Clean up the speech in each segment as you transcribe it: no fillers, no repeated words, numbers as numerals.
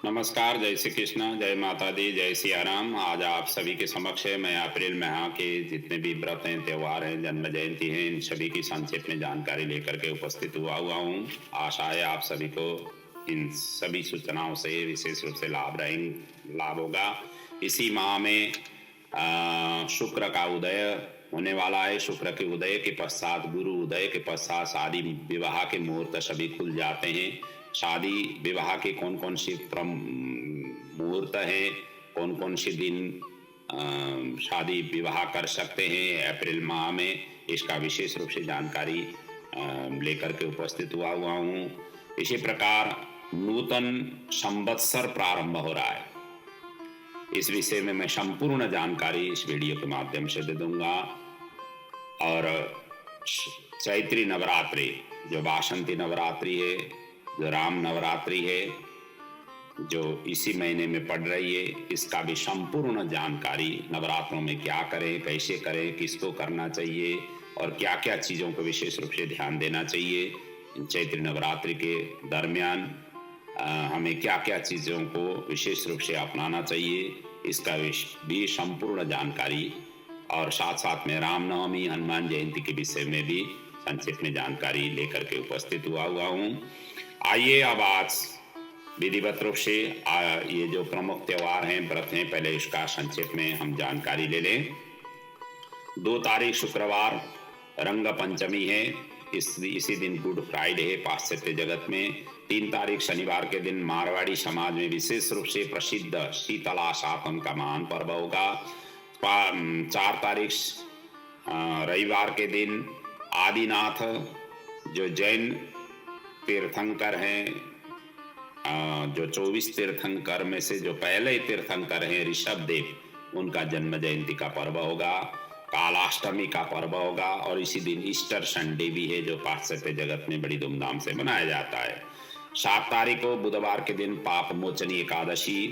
नमस्कार, जय श्री कृष्ण, जय माता दी, जय सिया राम। आज आप सभी के समक्ष है मैं अप्रैल माह के जितने भी व्रत हैं, त्योहार हैं, जन्म जयंती हैं, इन सभी की संक्षेप में जानकारी लेकर के उपस्थित हुआ हूँ। आशा है आप सभी को इन सभी सूचनाओं से विशेष रूप से लाभ होगा। इसी माह में शुक्र का उदय होने वाला है। शुक्र के उदय के पश्चात, गुरु उदय के पश्चात शादी विवाह के मुहूर्त सभी खुल जाते हैं। शादी विवाह के कौन कौन से मुहूर्त हैं, कौन कौन से दिन शादी विवाह कर सकते हैं अप्रैल माह में, इसका विशेष रूप से जानकारी लेकर के उपस्थित हुआ हूँ। इसी प्रकार नूतन संवत्सर प्रारंभ हो रहा है। इस विषय में मैं संपूर्ण जानकारी इस वीडियो के माध्यम से दे दूंगा। और चैत्री नवरात्रि, जो वासंती नवरात्रि है, जो राम नवरात्रि है, जो इसी महीने में पड़ रही है, इसका भी संपूर्ण जानकारी, नवरात्रों में क्या करें, कैसे करें, किसको करना चाहिए और क्या क्या चीज़ों को विशेष रूप से ध्यान देना चाहिए। चैत्र नवरात्रि के दरमियान हमें क्या क्या चीज़ों को विशेष रूप से अपनाना चाहिए, इसका भी संपूर्ण जानकारी, और साथ साथ में रामनवमी, हनुमान जयंती के विषय में भी संक्षिप्त में जानकारी लेकर के उपस्थित हुआ हूँ। आइए अब आज विधिवत रूप से ये जो प्रमुख त्योहार हैं, व्रत हैं, पहले इसका संक्षिप्त में हम जानकारी ले लें। 2 तारीख शुक्रवार रंग पंचमी है। इसी दिन गुड फ्राइडे है पाश्चात्य जगत में। 3 तारीख शनिवार के दिन मारवाड़ी समाज में विशेष रूप से प्रसिद्ध शीतला सातम का महान पर्व होगा। 4 तारीख रविवार के दिन आदिनाथ, जो जैन तीर्थंकर हैं, जो 24 तीर्थंकर में से जो पहले तीर्थंकर हैं ऋषभ देव, उनका जन्म जयंती का पर्व होगा। कालाष्टमी का पर्व होगा और इसी दिन ईस्टर संडे भी है, जो पाश्चात्य जगत में बड़ी धूमधाम से मनाया जाता है। 7 तारीख को बुधवार के दिन पाप मोचनी एकादशी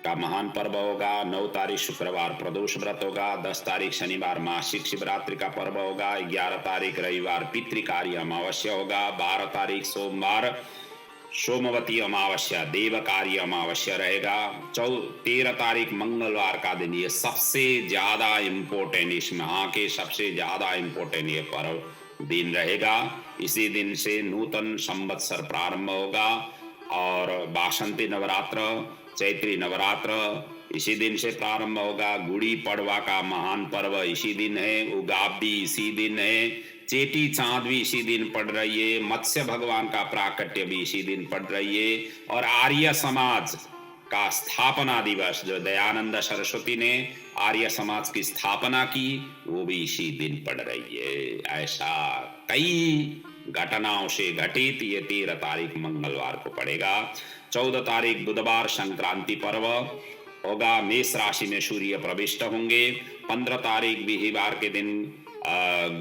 का महान पर्व होगा। 9 तारीख शुक्रवार प्रदोष व्रत होगा। 10 तारीख शनिवार मासिक शिवरात्रि का पर्व होगा। 11 तारीख रविवार पितृकार्य अमावस्या होगा। 12 तारीख सोमवार सोमवती अमावस्या, देवकार्य अमावस्या रहेगा। 13 तारीख मंगलवार का दिन, ये सबसे ज्यादा इम्पोर्टेंट, इस माह के सबसे ज्यादा इम्पोर्टेंट ये पर्व दिन रहेगा। इसी दिन से नूतन संवत्सर प्रारंभ होगा और वासंती नवरात्र, चैत्री नवरात्र इसी दिन से प्रारंभ होगा। गुड़ी पड़वा का महान पर्व इसी दिन है। उगादी इसी दिन है। चेटी चांद भी इसी दिन पड़ रही है। मत्स्य भगवान का प्राकट्य भी इसी दिन पड़ रही है। और आर्य समाज का स्थापना दिवस, जो दयानंद सरस्वती ने आर्य समाज की स्थापना की, वो भी इसी दिन पड़ रही है। ऐसा कई घटनाओं से घटित ये 13 तारीख मंगलवार को पड़ेगा। 14 तारीख बुधवार संक्रांति पर्व होगा। मेष राशि में सूर्य प्रविष्ट होंगे। 15 तारीख बिहीवार के दिन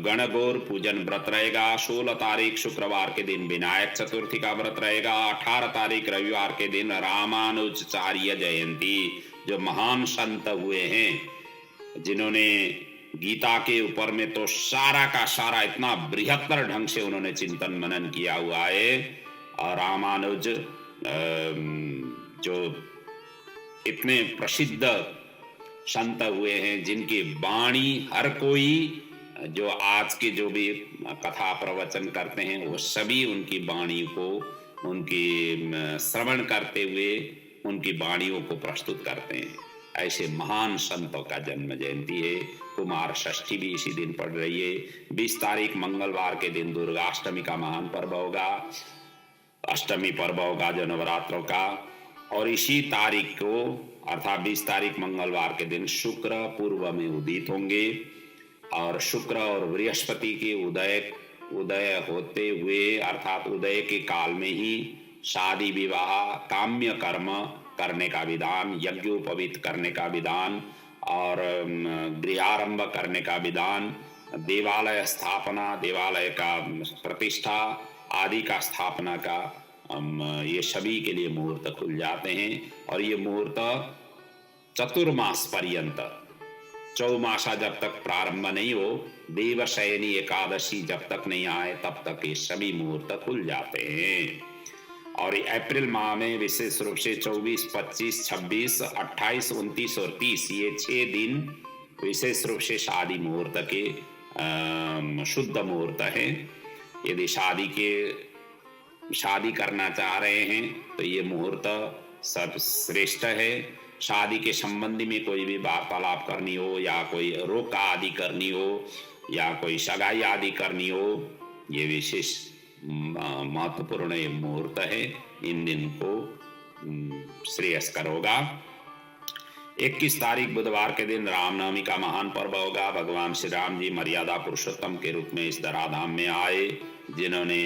गणगौर पूजन व्रत रहेगा। 16 तारीख शुक्रवार के दिन विनायक चतुर्थी का व्रत रहेगा। 18 तारीख रविवार के दिन रामानुजाचार्य जयंती, जो महान संत हुए हैं, जिन्होंने गीता के ऊपर में तो सारा का सारा इतना बृहत्तर ढंग से उन्होंने चिंतन मनन किया हुआ है। और रामानुज जो इतने प्रसिद्ध संत हुए हैं, जिनकी वाणी हर कोई, जो आज के जो भी कथा प्रवचन करते हैं, वो सभी उनकी वाणी को, उनकी श्रवण करते हुए उनकी वाणियों को प्रस्तुत करते हैं। ऐसे महान संतों का जन्म जयंती है। कुमार षष्ठी भी इसी दिन पड़ रही है। 20 तारीख मंगलवार के दिन दुर्गाष्टमी का महान पर्व होगा। अष्टमी पर्व होगा जो नवरात्रों का। और इसी तारीख को अर्थात 20 तारीख मंगलवार के दिन शुक्र पूर्व में उदित होंगे। और शुक्र और बृहस्पति के उदय होते हुए अर्थात उदय के काल में ही शादी विवाह, काम्य कर्म करने का विधान, यज्ञोपवीत करने का विधान और गृहारंभ करने का विधान, देवालय स्थापना, देवालय का प्रतिष्ठा आदि का स्थापना का, ये सभी के लिए मुहूर्त खुल जाते हैं। और ये मुहूर्त चतुर्मास पर्यंत, चौमासा जब तक प्रारंभ नहीं हो, देवशयनी एकादशी जब तक नहीं आए, तब तक ये सभी मुहूर्त खुल जाते हैं। और अप्रैल माह में विशेष रूप से 24, 25, 26, 28, 29 और 30 ये 6 दिन विशेष रूप से शादी मुहूर्त के शुद्ध मुहूर्त है। यदि शादी करना चाह रहे हैं तो ये मुहूर्त सर्वश्रेष्ठ है। शादी के संबंधी में कोई भी वार्तालाप करनी हो या कोई रोका आदि करनी हो या कोई सगाई आदि करनी हो, ये विशेष महत्वपूर्ण मुहूर्त है। इन दिन को श्रेयस्कर होगा। 21 तारीख बुधवार के दिन रामनवमी का महान पर्व होगा। भगवान श्री राम जी मर्यादा पुरुषोत्तम के रूप में इस धराधाम में आए, जिन्होंने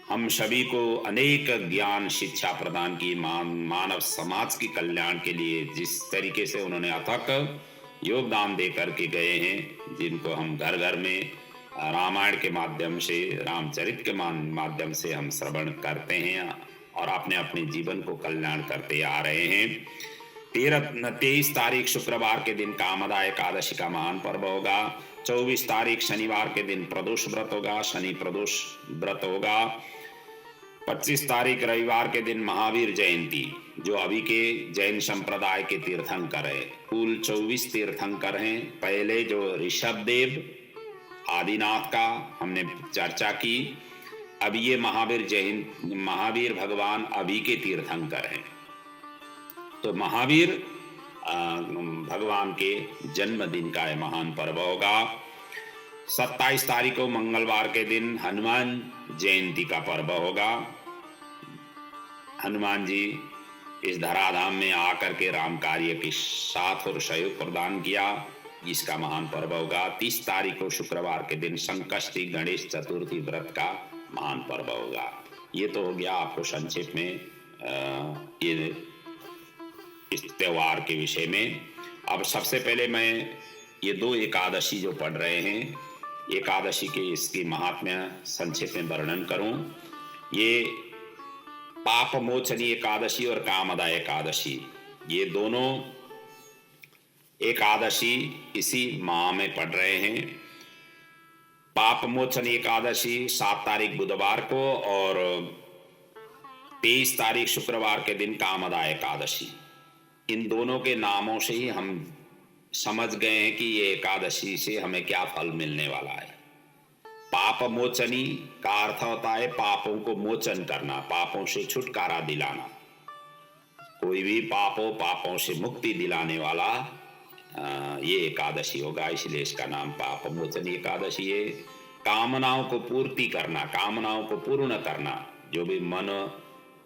हम सभी को अनेक ज्ञान शिक्षा प्रदान की। मानव समाज के कल्याण के लिए जिस तरीके से उन्होंने अथक योगदान दे करके गए हैं, जिनको हम घर घर में रामायण के माध्यम से, रामचरित के माध्यम से हम श्रवण करते हैं और अपने अपने जीवन को कल्याण करते आ रहे हैं। 23 तारीख शुक्रवार के दिन कामदा एकादशी का महान पर्व होगा। 24 तारीख शनिवार के दिन प्रदोष व्रत होगा, शनि प्रदोष व्रत होगा। 25 तारीख रविवार के दिन महावीर जयंती, जो अभी के जैन संप्रदाय के तीर्थंकर है। कुल 24 तीर्थंकर हैं। पहले जो ऋषभ देव आदिनाथ का हमने चर्चा की, अब ये महावीर भगवान अभी के तीर्थंकर हैं। तो महावीर भगवान के जन्मदिन का यह महान पर्व होगा। 27 तारीख को मंगलवार के दिन हनुमान जयंती का पर्व होगा। हनुमान जी इस धराधाम में आकर के राम कार्य के साथ और सहयोग प्रदान किया, इसका महान पर्व होगा। 30 तारीख को शुक्रवार के दिन संकष्टी गणेश चतुर्थी व्रत का महान पर्व होगा। ये तो हो गया आपको संक्षेप में ये इस त्योहार के विषय में। अब सबसे पहले मैं ये 2 एकादशी जो पढ़ रहे हैं, एकादशी के इसकी महात्म्य संक्षेप में वर्णन करूं। ये पाप मोचनी एकादशी और कामदा एकादशी, ये दोनों एकादशी इसी माह में पढ़ रहे हैं। पाप मोचन एकादशी 7 तारीख बुधवार को और 23 तारीख शुक्रवार के दिन कामदा एकादशी। इन दोनों के नामों से ही हम समझ गए हैं कि ये एकादशी से हमें क्या फल मिलने वाला है। पाप मोचनी का अर्थ होता है पापों को मोचन करना, पापों से छुटकारा दिलाना। कोई भी पापों से मुक्ति दिलाने वाला ये एकादशी होगा, इसलिए इसका नाम पाप मोचनी एकादशी है। कामनाओं को पूर्ति करना, कामनाओं को पूर्ण करना, जो भी मन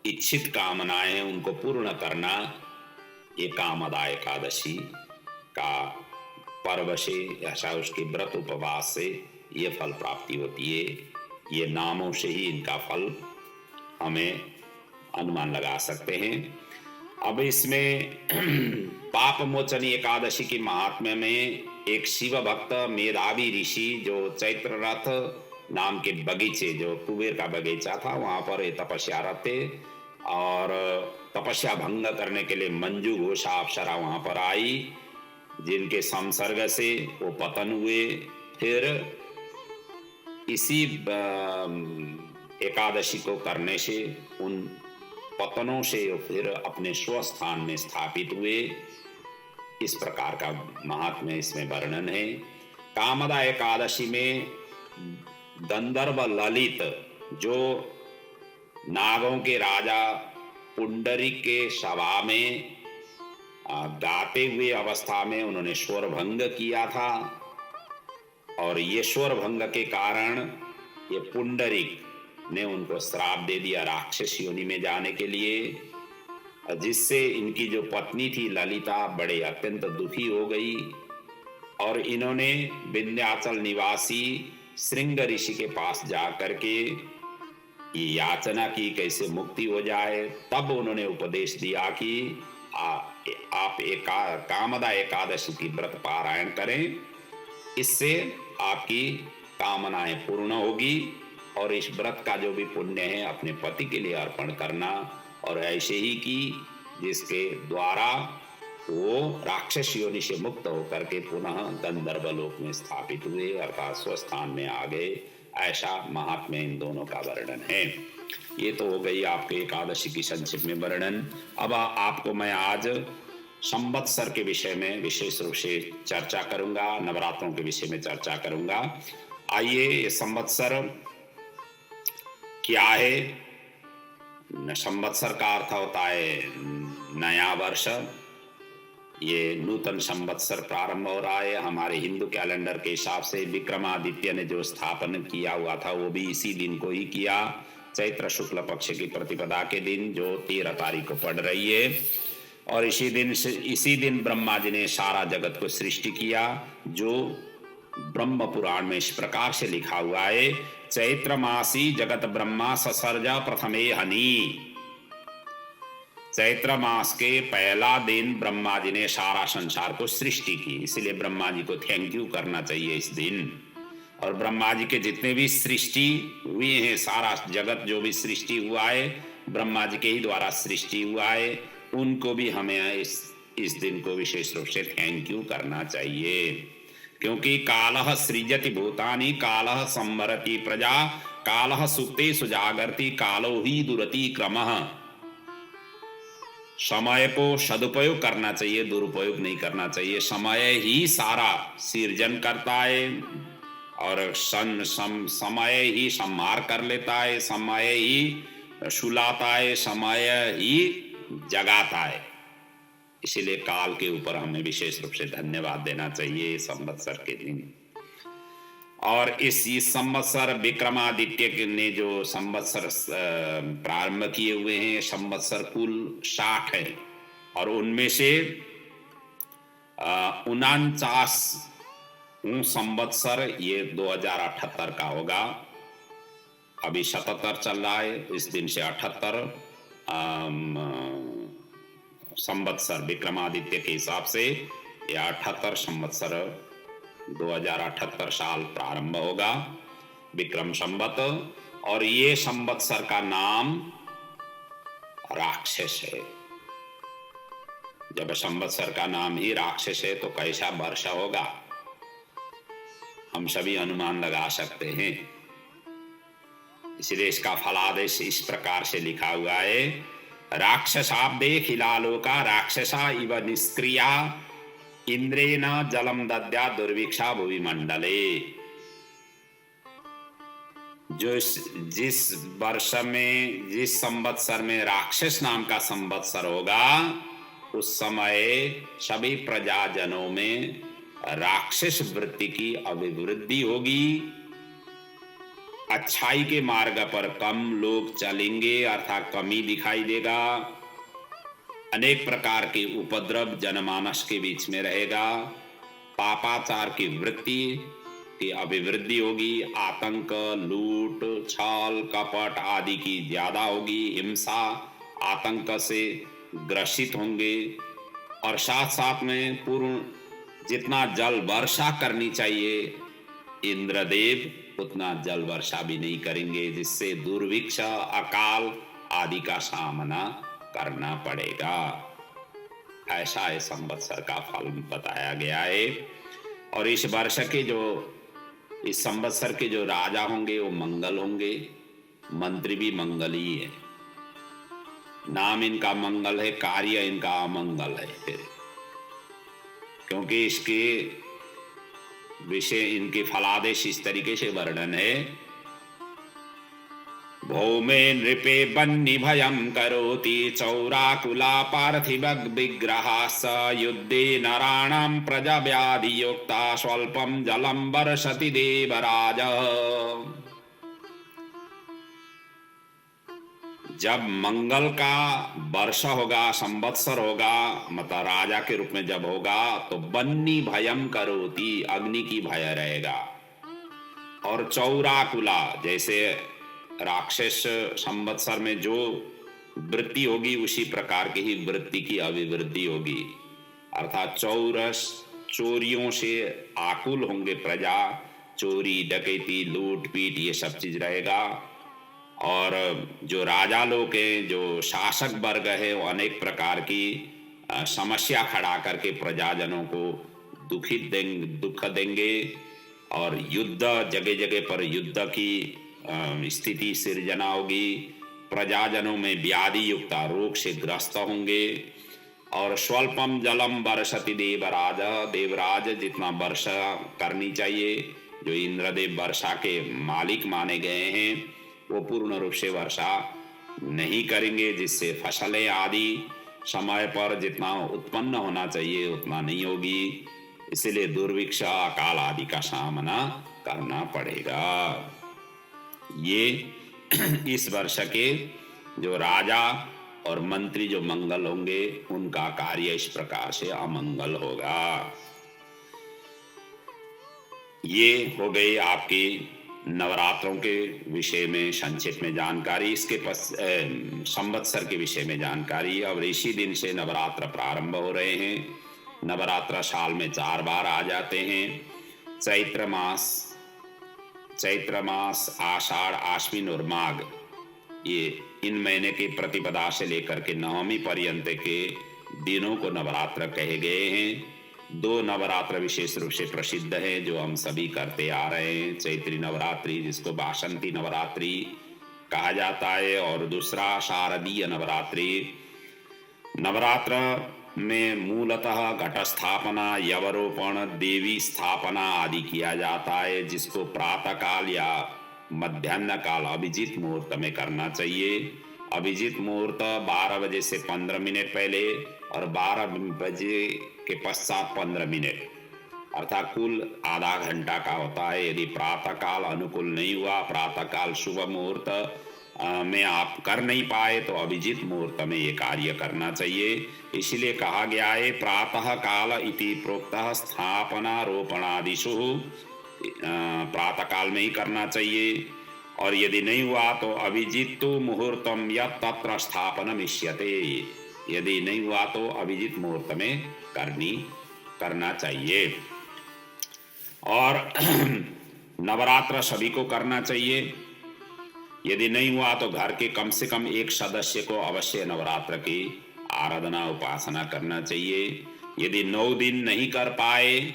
इच्छित कामनाएं हैं उनको पूर्ण करना, ये कामदा एकादशी का पर्व से ऐसा उसके व्रत उपवास से ये फल प्राप्ति होती है। ये नामों से ही इनका फल हमें अनुमान लगा सकते हैं। अब इसमें पाप मोचनी एकादशी की महात्म्य में एक शिव भक्त मेधावी ऋषि जो चैत्र रथ नाम के बगीचे, जो कुबेर का बगीचा था, वहां पर तपस्या रहते और तपस्या भंग करने के लिए मंजू घोषा अप्सरा वहां पर आई, जिनके संसर्ग से वो पतन हुए। फिर इसी एकादशी को करने से उन पतनों से फिर अपने स्वस्थान में स्थापित हुए। इस प्रकार का महात्म्य इसमें वर्णन है। कामदा एकादशी में गंधर्व ललित, जो नागों के राजा पुंडरीक के सभा में गाते हुए अवस्था में उन्होंने स्वर भंग किया था, और ये स्वर भंग के कारण ये पुंडरीक ने उनको श्राप दे दिया राक्षस योनि में जाने के लिए, जिससे इनकी जो पत्नी थी ललिता बड़े अत्यंत दुखी हो गई और इन्होंने विंध्याचल निवासी श्रृंग ऋषि के पास जा करके ये याचना की कैसे मुक्ति हो जाए। तब उन्होंने उपदेश दिया कि आप कामदा एकादशी की व्रत पारायण करें, इससे आपकी कामनाएं पूर्ण होगी और इस व्रत का जो भी पुण्य है अपने पति के लिए अर्पण करना, और ऐसे ही कि जिसके द्वारा वो राक्षस योनि से मुक्त होकर के पुनः गंधर्व लोक में स्थापित हुए, अर्थात स्वस्थान में आ गए। ऐसा महात्म्य इन दोनों का वर्णन है। ये तो हो गई आपके एकादशी की संक्षिप्त में वर्णन। अब आपको मैं आज संवत्सर के विषय में विशेष रूप से चर्चा करूंगा, नवरात्रों के विषय में चर्चा करूंगा। आइए, ये संवत्सर क्या है? संवत्सर का अर्थ होता है नया वर्ष। ये नूतन संवत्सर प्रारंभ हो रहा है। हमारे हिंदू कैलेंडर के हिसाब से विक्रमादित्य ने जो स्थापन किया हुआ था वो भी इसी दिन को ही किया, चैत्र शुक्ल पक्ष की प्रतिपदा के दिन, जो 13 तारीख को पड़ रही है। और इसी दिन ब्रह्मा जी ने सारा जगत को सृष्टि किया, जो ब्रह्म पुराण में इस प्रकार से लिखा हुआ है, चैत्र मासी जगत ब्रह्मा ससर्जा प्रथमे हनि। चैत्र मास के पहला दिन ब्रह्मा जी ने सारा संसार को सृष्टि की, इसलिए ब्रह्मा जी को थैंक यू करना चाहिए इस दिन। और ब्रह्मा जी के जितने भी सृष्टि हुए हैं, सारा जगत जो भी सृष्टि हुआ है ब्रह्मा जी के ही द्वारा सृष्टि हुआ है, उनको भी हमें इस दिन को विशेष रूप से थैंक यू करना चाहिए। क्योंकि कालः सृजति भूतानि, कालः संवरति प्रजा, कालः सुप्ते सुजागर्ति, कालो ही दुरति क्रमः। समय को सदुपयोग करना चाहिए, दुरुपयोग नहीं करना चाहिए। समय ही सारा सृजन करता है और समय ही संहार कर लेता है, समय ही सुलाता है, समय ही जगाता है। इसीलिए काल के ऊपर हमें विशेष रूप से धन्यवाद देना चाहिए संवत्सर के दिन। और इस संवत्सर विक्रमादित्य ने जो संवत्सर प्रारंभ किए हुए हैं, संवत्सर कुल 60 है और उनमें से 49 संवत्सर ये 2078 का होगा। अभी 77 चल रहा है, इस दिन से 78 संवत्सर विक्रमादित्य के हिसाब से या 78 संवत्सर 2078 साल प्रारंभ होगा, विक्रम संवत। और ये संवत्सर का नाम राक्षस है। जब संवत्सर का नाम ही राक्षस है तो कैसा वर्ष होगा, हम सभी अनुमान लगा सकते हैं। इसलिए इसका फलादेश इस प्रकार से लिखा हुआ है, राक्षसाब्दे खिलालोका राक्षसा इव निष्क्रिया, इंद्रेण जलम दद्या दुर्भिक्षा भुवि मंडले। जो जिस वर्ष में, जिस संवत्सर में राक्षस नाम का संवत्सर होगा, उस समय सभी प्रजाजनों में राक्षस वृत्ति की अभिवृद्धि होगी। अच्छाई के मार्ग पर कम लोग चलेंगे, अर्थात कमी दिखाई देगा। अनेक प्रकार के उपद्रव जनमानस के बीच में रहेगा। पापाचार की वृत्ति की अभिवृद्धि होगी। आतंक, लूट, छल, कपट आदि की ज्यादा होगी। हिंसा, आतंक से ग्रसित होंगे। और साथ साथ में पूर्ण जितना जल वर्षा करनी चाहिए इंद्रदेव, उतना जल वर्षा भी नहीं करेंगे, जिससे दुर्भिक्ष, अकाल आदि का सामना करना पड़ेगा। ऐसा इस संवत्सर का फल बताया गया है। और इस वर्ष के जो, इस संवत्सर के जो राजा होंगे वो मंगल होंगे, मंत्री भी मंगल ही है। नाम इनका मंगल है, कार्य इनका अमंगल है। फिर क्योंकि इसके विषय, इनके फलादेश इस तरीके से वर्णन है, भौमे नृपे बन्नि भयं करोति, चौराकुला पार्थिव विग्रहा, स युद्धे नराणां प्रजा व्याधि युक्ता, स्वल्पं जलं वर्षति देवराज। जब मंगल का वर्ष होगा, संवत्सर होगा, मतलब राजा के रूप में जब होगा, तो बन्नी भयम करोति, अग्नि की भय रहेगा। और चौराकुला, जैसे राक्षस संवत्सर में जो वृत्ति होगी उसी प्रकार की ही वृत्ति की अभिवृद्धि होगी। अर्थात चौरस, चोरियों से आकुल होंगे प्रजा, चोरी, डकैती, लूट पीट ये सब चीज रहेगा। और जो राजा लोग हैं, जो शासक वर्ग है, वो अनेक प्रकार की समस्या खड़ा करके प्रजाजनों को दुख देंगे। और युद्ध, जगह जगह पर युद्ध की स्थिति सृजना होगी। प्रजाजनों में व्याधि युक्त रोग से ग्रस्त होंगे। और स्वल्पम जलम वर्षति देवराज, देवराज जितना वर्षा करनी चाहिए, जो इंद्रदेव वर्षा के मालिक माने गए हैं, वो पूर्ण रूप से वर्षा नहीं करेंगे, जिससे फसलें आदि समय पर जितना उत्पन्न होना चाहिए उतना नहीं होगी। इसलिए दुर्भिक्ष, अकाल आदि का सामना करना पड़ेगा। ये इस वर्ष के जो राजा और मंत्री जो मंगल होंगे उनका कार्य इस प्रकार से अमंगल होगा। ये हो गई आपकी नवरात्रों के विषय में संक्षिप्त में जानकारी। इसके संवत्सर के विषय में जानकारी। अब इसी दिन से नवरात्र प्रारंभ हो रहे हैं। नवरात्र साल में 4 बार आ जाते हैं। चैत्र मास, आषाढ़, आश्विन और माघ, ये इन महीने की प्रतिपदा से लेकर के नवमी पर्यंत के दिनों को नवरात्र कहे गए हैं। 2 नवरात्र विशेष रूप से प्रसिद्ध हैं जो हम सभी करते आ रहे हैं। चैत्री नवरात्रि जिसको वासंती नवरात्रि कहा जाता है, और दूसरा शारदीय नवरात्रि। नवरात्र में मूलतः घट स्थापना, यवरोपण, देवी स्थापना आदि किया जाता है, जिसको प्रातः काल या मध्याह्न काल अभिजीत मुहूर्त में करना चाहिए। अभिजीत मुहूर्त 12 बजे से 15 मिनट पहले और 12 बजे के पश्चात 15 मिनट, अर्थात कुल आधा घंटा का होता है। यदि प्रातः काल अनुकूल नहीं हुआ, प्रातः काल शुभ मुहूर्त में आप कर नहीं पाए, तो अभिजीत मुहूर्त में ये कार्य करना चाहिए। इसलिए कहा गया है प्रातः काल इति प्रोक्तः स्थापना रोपणादिषु, प्रातः काल में ही करना चाहिए। और यदि नहीं हुआ तो अभिजित्तु मुहूर्तम यत् तत्र स्थापनम इष्यते, यदि नहीं हुआ तो अभिजित मुहूर्त में करना चाहिए। और नवरात्र सभी को करना चाहिए। यदि नहीं हुआ तो घर के कम से कम एक सदस्य को अवश्य नवरात्र की आराधना उपासना करना चाहिए। यदि 9 दिन नहीं कर पाए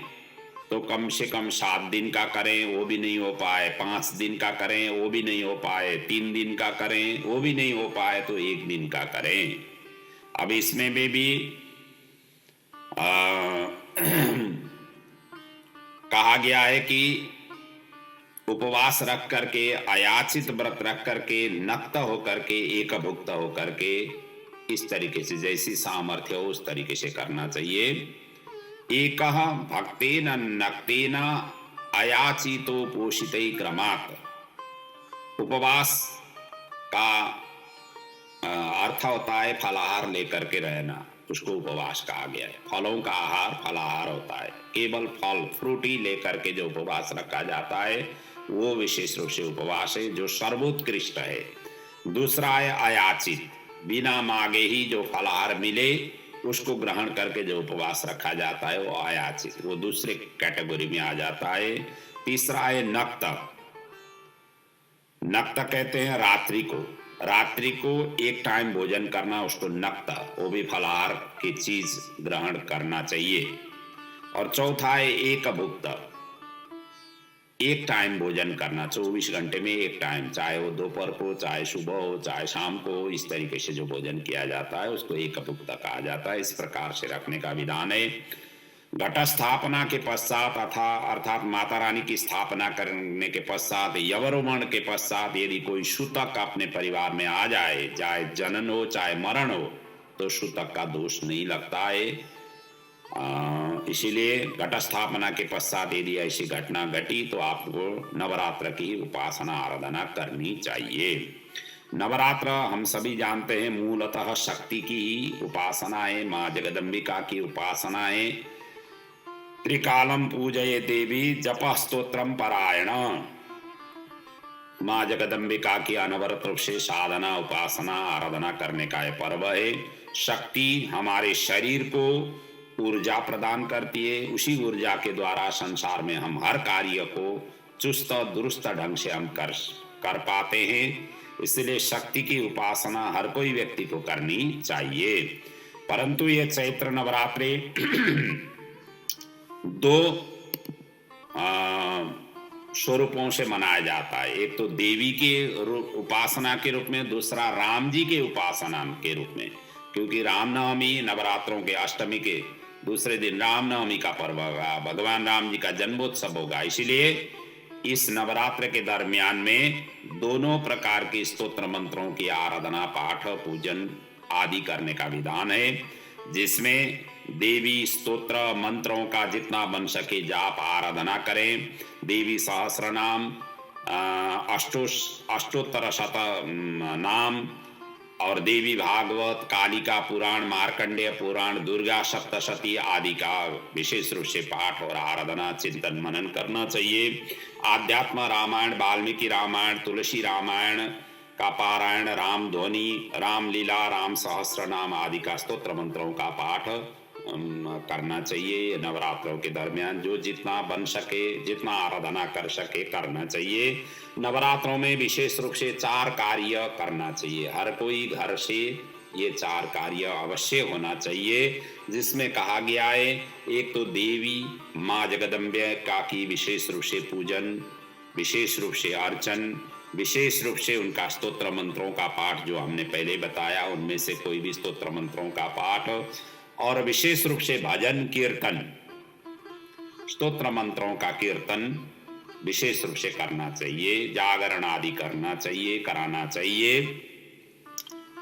तो कम से कम 7 दिन का करें, वो भी नहीं हो पाए, 5 दिन का करें, वो भी नहीं हो पाए, 3 दिन का करें, वो भी नहीं हो पाए, तो 1 दिन का करें। अब इसमें भी कहा गया है कि उपवास रख करके, अयाचित व्रत रख करके, नक्त होकर के, एक भुक्त होकर के, इस तरीके से जैसी सामर्थ्य हो उस तरीके से करना चाहिए। एक भक्तेन नक्तेन अयाचितो पोषिते क्रमात्, उपवास का अर्थ होता है फलाहार लेकर के रहना, उसको उपवास कहा गया है। फलों का आहार फलाहार होता है। केवल फल फ्रूट ही लेकर के जो उपवास रखा जाता है वो विशेष रूप से उपवास है, जो सर्वोत्कृष्ट है। दूसरा है अयाचित, बिना मांगे ही जो फलाहार मिले उसको ग्रहण करके जो उपवास रखा जाता है वो अयाचित, वो दूसरे कैटेगरी में आ जाता है। तीसरा है नक्त। नक्त कहते हैं रात्रि को एक टाइम भोजन करना, उसको नक्त, वो भी फलाहार की चीज ग्रहण करना चाहिए। और चौथा है एक भुक्त, एक टाइम भोजन करना, 24 घंटे में एक टाइम, चाहे वो दोपहर को, चाहे सुबह हो, चाहे शाम को, इस तरीके से जो भोजन किया जाता है उसको एक भुक्त कहा जाता है। इस प्रकार से रखने का विधान है। घट स्थापना के पश्चात अर्थात माता रानी की स्थापना करने के पश्चात, यवरोमण के पश्चात यदि कोई सूतक अपने परिवार में आ जाए, चाहे जनन हो चाहे मरण हो, तो सूतक का दोष नहीं लगता है। इसीलिए घट स्थापना के पश्चात यदि ऐसी घटना घटी तो आपको नवरात्र की उपासना आराधना करनी चाहिए। नवरात्र हम सभी जानते हैं मूलतः शक्ति की ही उपासना है, माँ जगदम्बिका की उपासना है। त्रिकालम पूजये देवी जप स्तोत्रम परायण, माँ जगदम्बिका की अनवरत रूप से साधना उपासना आराधना करने का यह पर्व है। शक्ति हमारे शरीर को ऊर्जा प्रदान करती है, उसी ऊर्जा के द्वारा संसार में हम हर कार्य को चुस्त दुरुस्त ढंग से हम कर पाते हैं। इसलिए शक्ति की उपासना हर कोई व्यक्ति को करनी चाहिए। परंतु ये चैत्र नवरात्रि 2 स्वरूपों से मनाया जाता है। एक तो देवी के उपासना के रूप में, दूसरा राम जी के उपासना के रूप में, क्योंकि रामनवमी नवरात्रों के अष्टमी के दूसरे दिन रामनवमी का पर्व होगा, भगवान राम जी का जन्मोत्सव होगा। इसीलिए इस नवरात्र के दरमियान में दोनों प्रकार के स्तोत्र मंत्रों की आराधना, पाठ, पूजन आदि करने का विधान है, जिसमें देवी स्तोत्र मंत्रों का जितना बन सके जाप आराधना करें। देवी सहस्र नाम, अष्टोत्तर शत नाम और देवी भागवत, कालिका पुराण, मार्कंडेय पुराण, दुर्गा सप्तशती आदि का विशेष रूप से पाठ और आराधना, चिंतन मनन करना चाहिए। आध्यात्म रामायण, वाल्मीकि रामायण, तुलसी रामायण का पारायण, राम ध्वनि, रामलीला, राम सहस्र नाम आदि का स्तोत्र मंत्रों का पाठ करना चाहिए। नवरात्रों के दरमियान जो जितना बन सके, जितना आराधना कर सके करना चाहिए। नवरात्रों में विशेष रूप से 4 कार्य करना चाहिए। हर कोई घर से ये 4 कार्य अवश्य होना चाहिए, जिसमें कहा गया है, एक तो देवी माँ जगदम्बे का की विशेष रूप से पूजन, विशेष रूप से अर्चन, विशेष रूप से उनका स्तोत्र मंत्रों का पाठ जो हमने पहले बताया, उनमें से कोई भी स्तोत्र मंत्रों का पाठ, और विशेष रूप से भजन कीर्तन, स्तोत्र मंत्रों का कीर्तन विशेष रूप से करना चाहिए। जागरण आदि करना चाहिए, कराना चाहिए।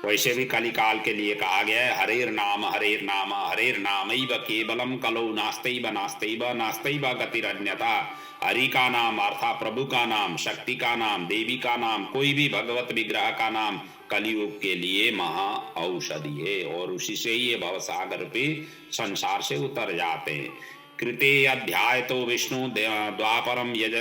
वैसे भी कलिकाल के लिए कहा गया है, हरेर नाम हरेर नाम हरेर नामैव केवलम कलौ नास्तैव नास्तैव नास्तैव गतिरन्यथा। हरि का नाम अर्थात प्रभु का नाम, शक्ति का नाम, देवी का नाम, कोई भी भगवत विग्रह का नाम कलियुग के लिए महा औषधि है, और उसी से ये भवसागर पे संसार से उतर जाते हैं। कृते अध्याय तो विष्णु द्वापरम यज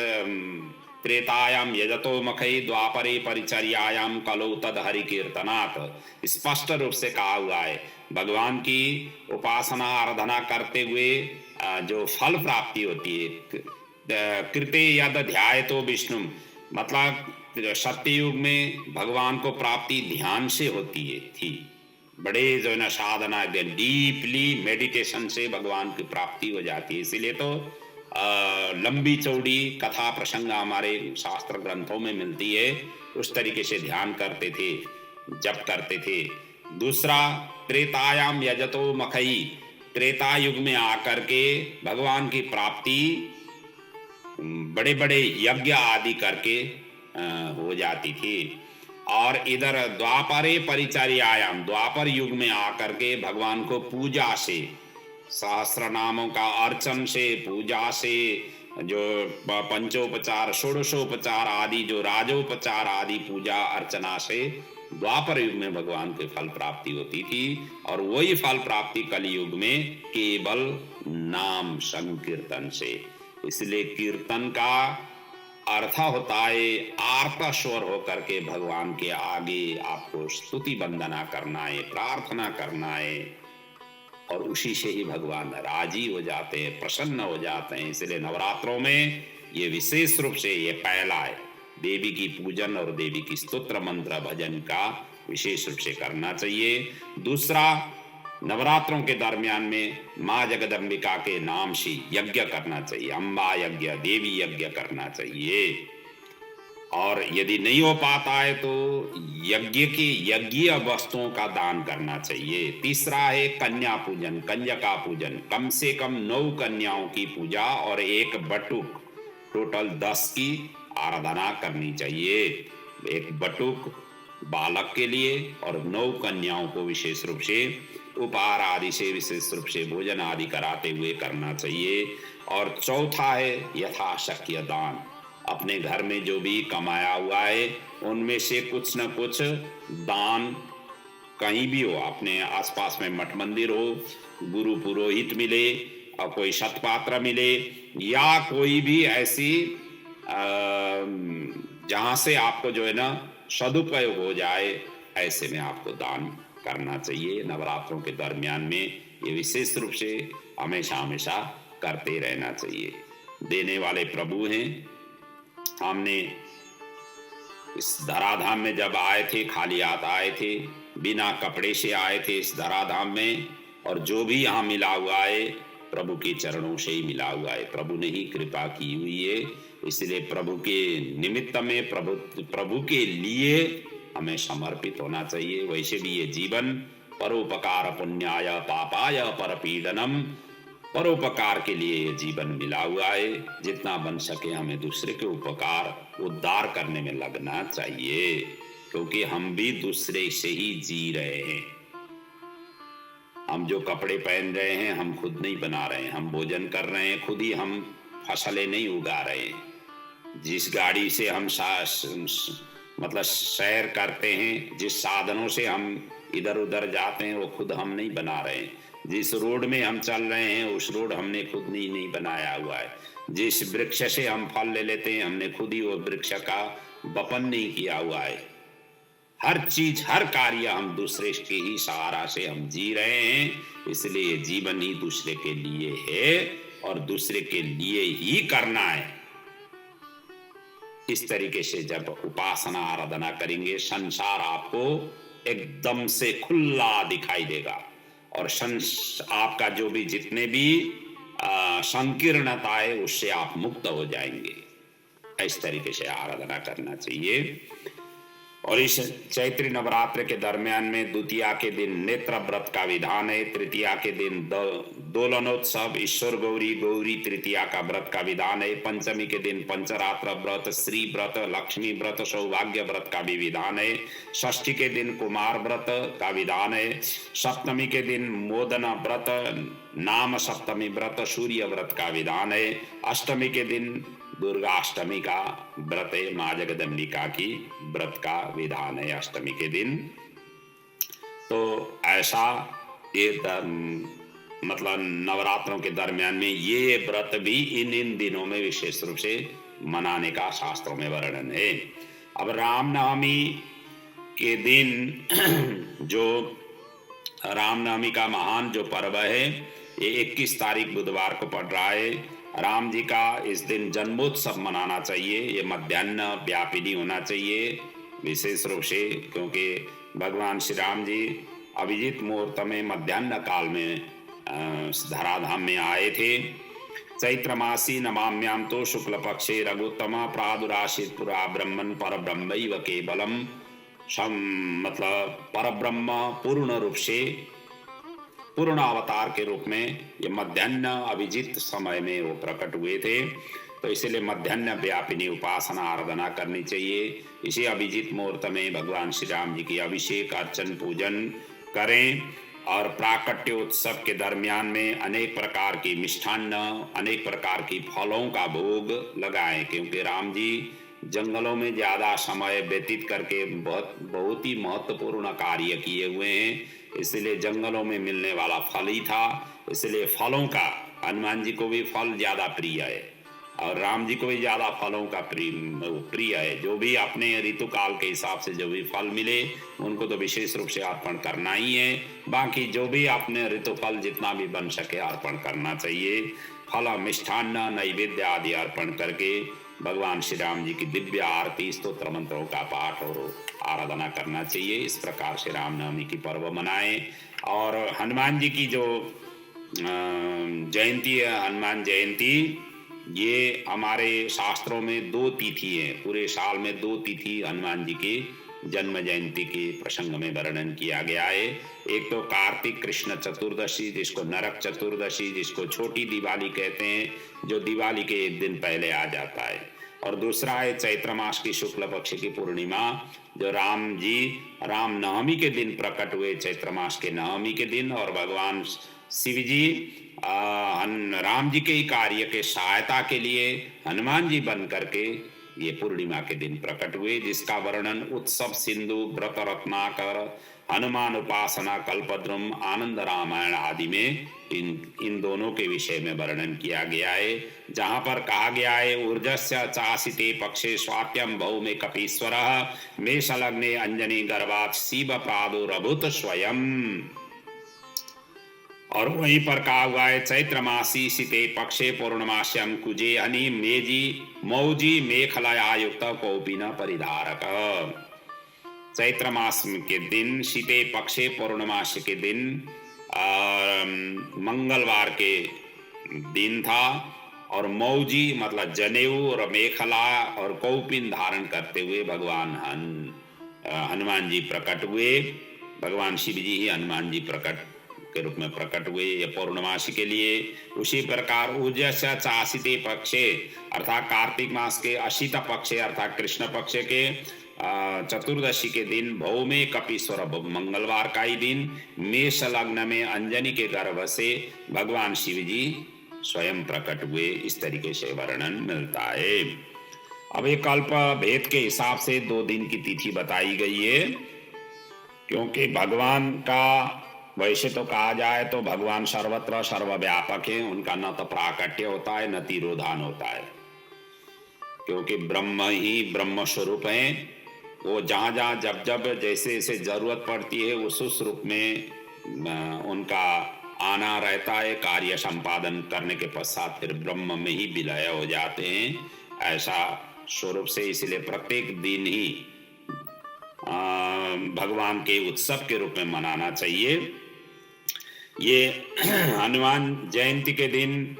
त्रेतायाम यजतो मखई द्वापरे परिचर्यायाम कलौ तद हरि कीर्तनात्। स्पष्ट रूप से कहा हुआ है, भगवान की उपासना आराधना करते हुए जो फल प्राप्ति होती है, कृते यद ध्याय तो विष्णु, मतलब सत्ययुग में भगवान को प्राप्ति ध्यान से होती है थी। बड़े जो है ना साधना, डीपली मेडिटेशन से भगवान की प्राप्ति हो जाती है। इसीलिए तो लंबी चौड़ी कथा प्रसंग हमारे शास्त्र ग्रंथों में मिलती है। उस तरीके से ध्यान करते थे, जप करते थे। दूसरा, त्रेतायाम यजतो मखई, त्रेता युग में आकर के भगवान की प्राप्ति बड़े बड़े यज्ञ आदि करके हो जाती थी। और इधर द्वापरे परिचर्यायाम, द्वापर युग में आकर के भगवान को पूजा से, सहस्र नामों का अर्चन से, पूजा से, जो पंचोपचार षोडशोपचार आदि, जो राजोपचार आदि पूजा अर्चना से द्वापर युग में भगवान के फल प्राप्ति होती थी। और वही फल प्राप्ति कलयुग में केवल नाम संकीर्तन से। इसलिए कीर्तन का अर्थ होता है आर्त स्वर होकर के भगवान के आगे आपको स्तुति वंदना करना है, प्रार्थना करना है, और उसी से ही भगवान राजी हो जाते हैं, प्रसन्न हो जाते हैं। इसलिए नवरात्रों में ये विशेष रूप से ये पहला है, देवी की पूजन और देवी की स्तोत्र मंत्र भजन का विशेष रूप से करना चाहिए। दूसरा, नवरात्रों के दरमियान में माँ जगदम्बिका के नाम से यज्ञ करना चाहिए, अम्बा यज्ञ, देवी यज्ञ करना चाहिए। और यदि नहीं हो पाता है तो यज्ञ की यज्ञीय वस्तुओं का दान करना चाहिए। तीसरा है कन्या पूजन, कंजका पूजन, कम से कम 9 कन्याओं की पूजा और 1 बटुक, टोटल 10 की आराधना करनी चाहिए। 1 बटुक बालक के लिए और 9 कन्याओं को विशेष रूप से उपहार आदि से विशेष रूप से भोजन आदि कराते हुए करना चाहिए। और चौथा है यथाशक्य दान, अपने घर में जो भी कमाया हुआ है उनमें से कुछ न कुछ दान, कहीं भी हो, अपने आसपास में मठ मंदिर हो, गुरु पुरोहित मिले और कोई सतपात्र मिले, या कोई भी ऐसी जहां से आपको जो है ना सदुपयोग हो जाए, ऐसे में आपको दान करना चाहिए। नवरात्रों के दरमियान में ये विशेष रूप से हमेशा हमेशा करते रहना चाहिए। देने वाले प्रभु हैं। हमने इस धराधाम में जब आए थे, खाली हाथ आए थे, बिना कपड़े से आए थे इस धराधाम में, और जो भी यहाँ मिला हुआ है प्रभु के चरणों से ही मिला हुआ है, प्रभु ने ही कृपा की हुई है। इसलिए प्रभु के निमित्त में, प्रभु के लिए हमें समर्पित होना चाहिए। वैसे भी ये जीवन परोपकार पुण्याय पापाय परपीडनम, परोपकार के लिए ये जीवन मिला हुआ है। जितना बन सके हमें दूसरे के उपकार उद्धार करने में लगना चाहिए, क्योंकि हम भी दूसरे से ही जी रहे हैं। हम जो कपड़े पहन रहे हैं हम खुद नहीं बना रहे हैं, हम भोजन कर रहे हैं खुद ही, हम फसलें नहीं उगा रहे हैं। जिस गाड़ी से हम मतलब सैर करते हैं, जिस साधनों से हम इधर उधर जाते हैं वो खुद हम नहीं बना रहे हैं। जिस रोड में हम चल रहे हैं उस रोड हमने खुद नहीं बनाया हुआ है। जिस वृक्ष से हम फल ले लेते हैं हमने खुद ही वो वृक्ष का वपन नहीं किया हुआ है। हर चीज, हर कार्य हम दूसरे के ही सहारा से हम जी रहे हैं। इसलिए जीवन ही दूसरे के लिए है और दूसरे के लिए ही करना है। इस तरीके से जब उपासना आराधना करेंगे, संसार आपको एकदम से खुला दिखाई देगा और आपका जो भी जितने भी संकीर्णता है उससे आप मुक्त हो जाएंगे। इस तरीके से आराधना करना चाहिए। और इस चैत्री नवरात्र के दरमियान में द्वितीया के दिन नेत्र व्रत का विधान है, तृतीया के दिन दोलनोत्सव, ईश्वर गौरी गौरी तृतीया का व्रत का विधान है, पंचमी के दिन पंचरात्र व्रत, श्री व्रत, लक्ष्मी व्रत, सौभाग्य व्रत का भी विधान है, षष्ठी के दिन कुमार व्रत का विधान है, सप्तमी के दिन मोदना व्रत, नाम सप्तमी व्रत, सूर्य व्रत का विधान है, अष्टमी के दिन दुर्गाष्टमी का व्रत है, माँ जगदम्बिका की व्रत का विधान है अष्टमी के दिन। तो ऐसा ये मतलब नवरात्रों के दरमियान में ये व्रत भी इन दिनों में विशेष रूप से मनाने का शास्त्रों में वर्णन है। अब रामनवमी के दिन जो रामनवमी का महान जो पर्व है ये 21 तारीख बुधवार को पड़ रहा है। राम जी का इस दिन जन्मोत्सव मनाना चाहिए। ये मध्याह्न व्यापिनी होना चाहिए विशेष रूप से, क्योंकि भगवान श्री राम जी अभिजीत मुहूर्त में मध्याह्न काल में धराधाम में आए थे। चैत्र मासी नमाम्याम तो शुक्ल पक्षे रघुत्तमा प्रादुराशित पुरा ब्रह्मन पर ब्रह्मैव केवलम, मतलब पर ब्रह्म पूर्ण रूप से पूर्ण अवतार के रूप में ये मध्याह्न अभिजीत समय में वो प्रकट हुए थे। तो इसलिए मध्याह्न व्यापिनी उपासना आराधना करनी चाहिए। इसी अभिजीत मुहूर्त में भगवान श्री राम जी की अभिषेक अर्चन पूजन करें और प्राकट्योत्सव के दरमियान में अनेक प्रकार की मिष्ठान्न, अनेक प्रकार की फलों का भोग लगाएं, क्योंकि राम जी जंगलों में ज्यादा समय व्यतीत करके बहुत ही महत्वपूर्ण कार्य किए हुए हैं। इसलिए जंगलों में मिलने वाला फल ही था, इसलिए फलों का हनुमान जी को भी फल ज्यादा प्रिय है और राम जी को भी ज्यादा फलों का प्रिय है। जो भी अपने ऋतु काल के हिसाब से जो भी फल मिले उनको तो विशेष रूप से अर्पण करना ही है। बाकी जो भी अपने ऋतु फल जितना भी बन सके अर्पण करना चाहिए। फल, मिष्ठान्न, नैवेद्य आदि अर्पण करके भगवान श्री राम जी की दिव्य आरती, स्तोत्र मंत्रों का पाठ और आराधना करना चाहिए। इस प्रकार से रामनवमी की पर्व मनाएं। और हनुमान जी की जो जयंती है, हनुमान जयंती, ये हमारे शास्त्रों में 2 तिथि है। पूरे साल में 2 तिथि हनुमान जी के जन्म जयंती के प्रसंग में वर्णन किया गया है। एक तो कार्तिक कृष्ण चतुर्दशी, जिसको नरक चतुर्दशी, जिसको छोटी दिवाली कहते हैं, जो दिवाली के एक दिन पहले आ जाता है, और दूसरा है चैत्र मास की शुक्ल पक्ष की पूर्णिमा, जो राम जी रामनवमी के दिन प्रकट हुए, चैत्र मास के नवमी के दिन। और भगवान शिव जी राम जी के ही कार्य के सहायता के लिए हनुमान जी बन करके ये पूर्णिमा के दिन प्रकट हुए, जिसका वर्णन उत्सव सिंधु, व्रत रत्नाकर, हनुमान उपासना, कल्पद्रुम, आनंद रामायण आदि में इन दोनों के विषय में वर्णन किया गया है। जहां पर कहा गया है ऊर्जस्य चासिते पक्षे स्वात्यम भौमे कपीश्वरः मेषलग्ने अंजनी गर्भात् शिव प्रादुरभूत स्वयं। और वहीं पर कहा हुआ है चैत्र मासी शीते पक्षे पूर्णमास्यम कुजे हनि मेजी मौजी मेखलया युक्त कौपिन परिधारक। चैत्र मास के दिन, शीते पक्षे पूर्णमास के दिन, मंगलवार के दिन था, और मौजी मतलब जनेऊ और मेखला और कौपिन धारण करते हुए भगवान हनुमान जी प्रकट हुए। भगवान शिव जी ही हनुमान जी प्रकट के रूप में प्रकट हुए ये पौर्णमासी के लिए। उसी प्रकार उजस्य चासिते पक्षे अर्थात कार्तिक मास के अशित पक्षे अर्थात कृष्ण पक्ष के चतुर्दशी के दिन भौमे कपीश्वर मंगलवार का ही दिन मेष लग्न में अंजनी के गर्भ से भगवान शिव जी स्वयं प्रकट हुए। इस तरीके से वर्णन मिलता है। अब ये कल्प भेद के हिसाब से 2 दिन की तिथि बताई गई है, क्योंकि भगवान का वैसे तो कहा जाए तो भगवान सर्वत्र सर्वव्यापक है, उनका न तो प्राकट्य होता है न तिरोधान होता है, क्योंकि ब्रह्म ही ब्रह्म स्वरूप है। वो जहाँ जहाँ जब जब जैसे जैसे जरूरत पड़ती है उस रूप में उनका आना रहता है। कार्य संपादन करने के पश्चात फिर ब्रह्म में ही विलय हो जाते हैं, ऐसा स्वरूप से। इसलिए प्रत्येक दिन ही भगवान के उत्सव के रूप में मनाना चाहिए। ये हनुमान जयंती के दिन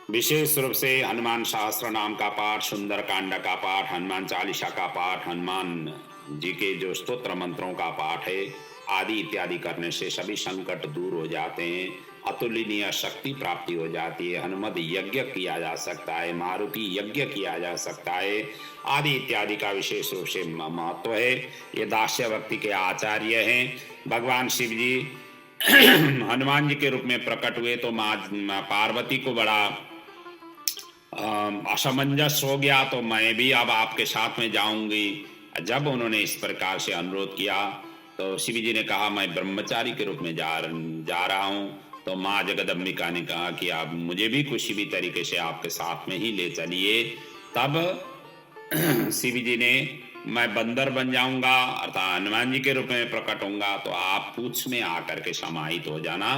विशेष रूप से हनुमान सहस्त्र नाम का पाठ, सुंदर कांड का पाठ, हनुमान चालीसा का पाठ, हनुमान जी के जो स्तोत्र मंत्रों का पाठ है आदि इत्यादि करने से सभी संकट दूर हो जाते हैं, अतुलनीय शक्ति प्राप्ति हो जाती है। हनुमत यज्ञ किया जा सकता है, मारुति यज्ञ किया जा सकता है आदि इत्यादि का विशेष रूप से महत्व है। ये दास्य भक्ति के आचार्य हैं। भगवान शिव जी हनुमान जी के रूप में प्रकट हुए तो माँ पार्वती को बड़ा असमंजस हो गया, तो मैं भी अब आपके साथ में जाऊंगी। जब उन्होंने इस प्रकार से अनुरोध किया तो शिव जी ने कहा मैं ब्रह्मचारी के रूप में जा रहा हूँ। तो माँ जगदम्बिका ने कहा कि आप मुझे भी किसी भी तरीके से आपके साथ में ही ले चलिए। तब शिव जी ने मैं बंदर बन जाऊंगा अर्थात हनुमान जी के रूप में प्रकट होऊंगा, तो आप पूछ में आकर के समाहित हो जाना।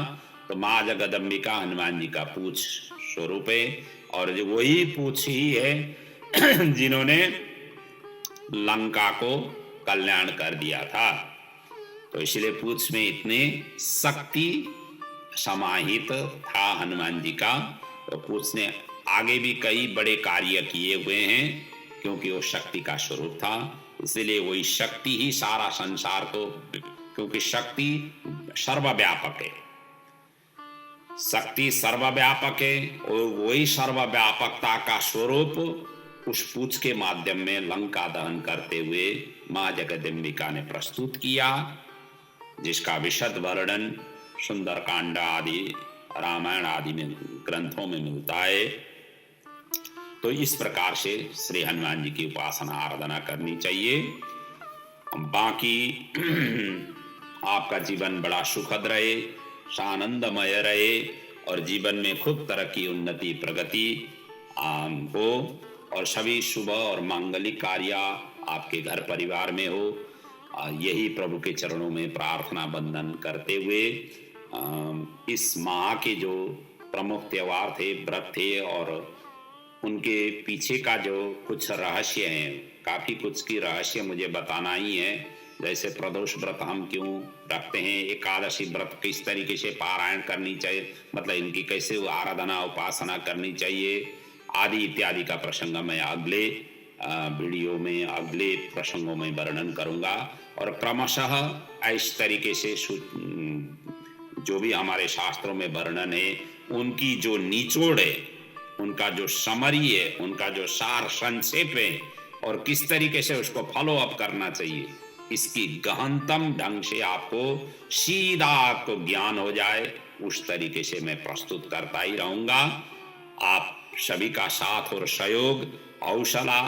तो माँ जगदम्बिका हनुमान जी का पूछ स्वरूप है, और जो वही पूछ ही है जिन्होंने लंका को कल्याण कर दिया था। तो इसलिए पूछ में इतने शक्ति समाहित था हनुमान जी का। तो पूछ ने आगे भी कई बड़े कार्य किए हुए हैं, क्योंकि वो शक्ति का स्वरूप था। इसलिए वही शक्ति ही सारा संसार को, क्योंकि शक्ति सर्वव्यापक है, शक्ति सर्वव्यापक है, और वही सर्वव्यापकता का स्वरूप उस पूछ के माध्यम में लंका दहन करते हुए माँ जगदम्बिका ने प्रस्तुत किया, जिसका विशद वर्णन सुंदर कांड आदि रामायण आदि में ग्रंथों में मिलता है। तो इस प्रकार से श्री हनुमान जी की उपासना आराधना करनी चाहिए। बाकी आपका जीवन बड़ा सुखद रहे, आनंदमय रहे, और जीवन में खूब तरक्की उन्नति प्रगति हो, और सभी शुभ और मांगलिक कार्य आपके घर परिवार में हो। यही प्रभु के चरणों में प्रार्थना बंदन करते हुए इस माह के जो प्रमुख त्योहार थे, व्रत थे, और उनके पीछे का जो कुछ रहस्य हैं, काफी कुछ की रहस्य मुझे बताना ही है। जैसे प्रदोष व्रत हम क्यों रखते हैं, एकादशी व्रत किस तरीके से पारायण करनी चाहिए, मतलब इनकी कैसे आराधना उपासना करनी चाहिए आदि इत्यादि का प्रसंग मैं अगले वीडियो में अगले प्रसंगों में वर्णन करूंगा। और क्रमशः इस तरीके से जो भी हमारे शास्त्रों में वर्णन है, उनकी जो निचोड़ है, उनका जो समरी है, उनका जो सार संक्षेप है, और किस तरीके से उसको फॉलो अप करना चाहिए, इसकी गहनतम ढंग से आपको सीधा आपको ज्ञान हो जाए, उस तरीके से मैं प्रस्तुत करता ही रहूंगा। आप सभी का साथ और सहयोग हौसला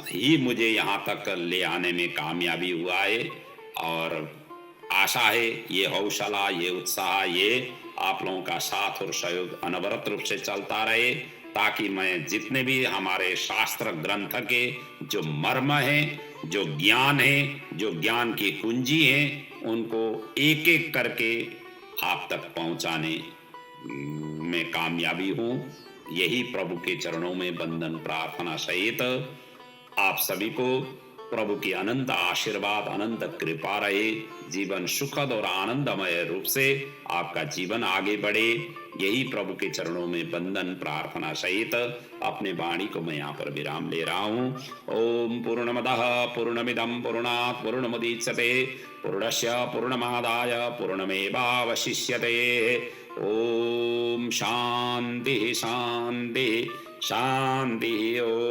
ही मुझे यहाँ तक ले आने में कामयाबी हुआ है, और आशा है ये हौसला, ये उत्साह, ये आप लोगों का साथ और सहयोग अनवरत रूप से चलता रहे, ताकि मैं जितने भी हमारे शास्त्र ग्रंथ के जो मर्म है, जो ज्ञान है, जो ज्ञान की कुंजी है, उनको एक एक करके आप तक पहुंचाने में कामयाबी हूँ। यही प्रभु के चरणों में बंदन प्रार्थना सहित आप सभी को प्रभु की अनंत आशीर्वाद, अनंत कृपा रहे, जीवन सुखद और आनंदमय रूप से आपका जीवन आगे बढ़े, यही प्रभु के चरणों में वंदन प्रार्थना सहित अपने वाणी को मैं यहाँ पर विराम ले रहा हूँ। ओम पूर्णमदः पूर्णमिदं पूर्णात् पूर्णमुदच्यते पूर्णस्य पूर्णमादाय पूर्णमेवावशिष्यते। ओम शांति शांति शांति। ओम।